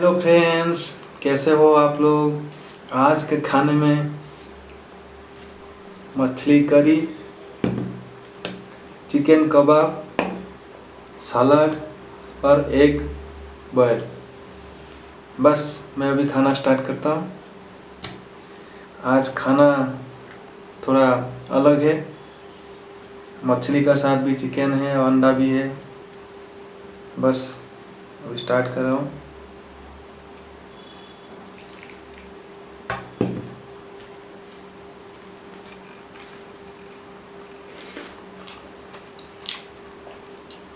Hello friends, कैसे हो आप लोग। आज के खाने में मछली करी, चिकन कबाब, सलाद और एग बॉयल। बस मैं अभी खाना स्टार्ट करता हूँ। आज खाना थोड़ा अलग है, मछली का साथ भी चिकन है, अंडा भी है। बस अभी स्टार्ट कर रहा हूँ।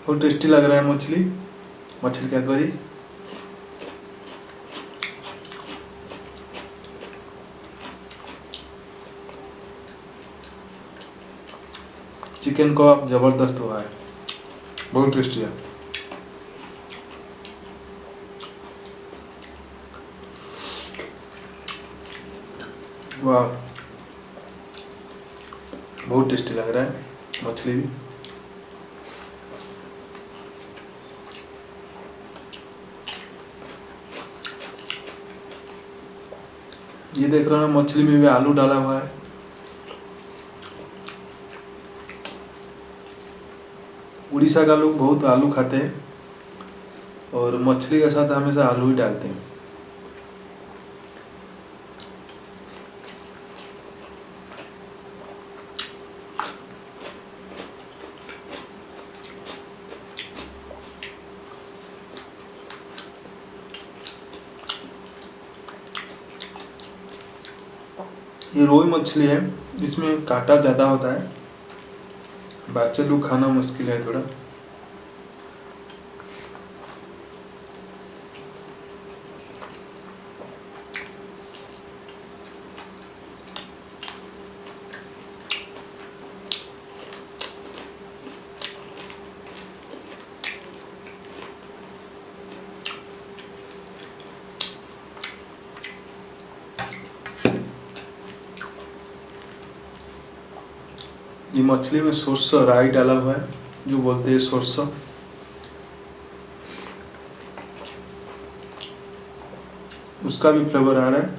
बहुत टेस्टी लग रहा है मछली का करी। चिकन कबाब ज़बरदस्त हुआ है, बहुत टेस्टी है। वाह, बहुत टेस्टी लग रहा है मछली भी। ये देख रहे हो ना, मछली में भी आलू डाला हुआ है। उड़ीसा का लोग बहुत आलू खाते हैं और मछली के साथ हमेशा आलू ही डालते हैं। ये रोई मछली है, इसमें कांटा ज़्यादा होता है, बच्चे लोग खाना मुश्किल है थोड़ा। ये मछली में सरसों राई डाला हुआ है, जो बोलते हैं सरसों। उसका भी फ्लेवर आ रहा है।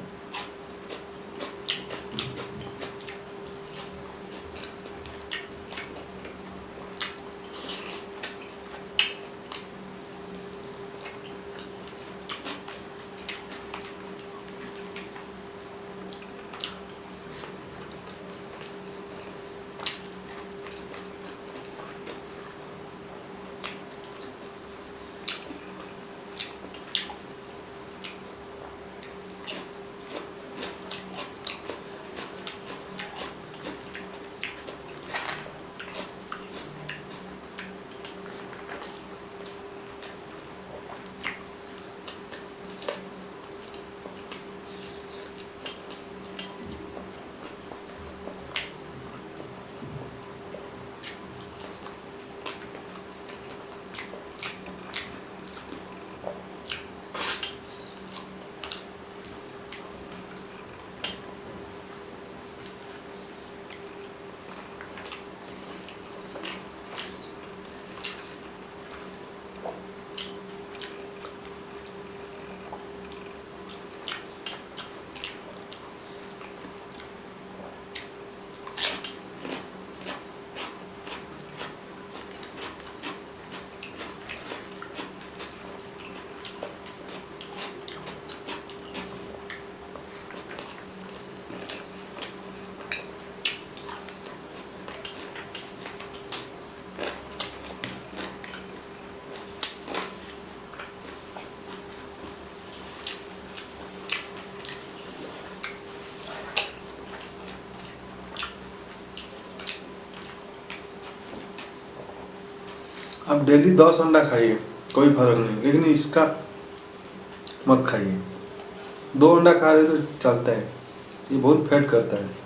आप डेली 10 अंडा खाइए, कोई फर्क नहीं, लेकिन इसका मत खाइए। 2 अंडा खा रहे तो चलता है, ये बहुत फैट करता है।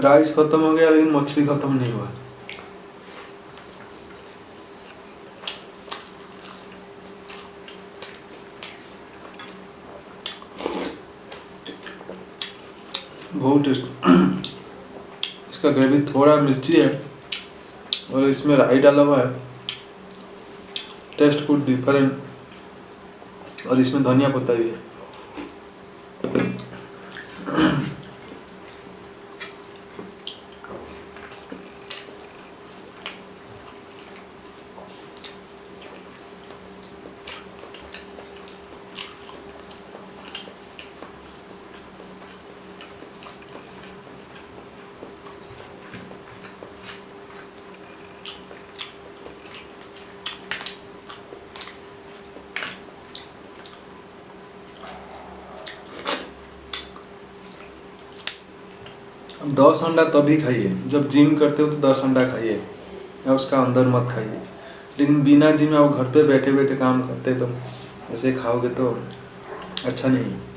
राइस खत्म हो गया लेकिन मछली खत्म नहीं हुआ। बहुत टेस्ट। इसका ग्रेवी थोड़ा मिर्ची है और इसमें राई डाला हुआ है, टेस्ट कुछ डिफरेंट, और इसमें धनिया पत्ता भी है। अब 10 अंडा तभी खाइए जब जिम करते हो, तो 10 अंडा खाइए या उसका अंदर मत खाइए। लेकिन बिना जिम आप घर पे बैठे बैठे काम करते तो ऐसे खाओगे तो अच्छा नहीं है।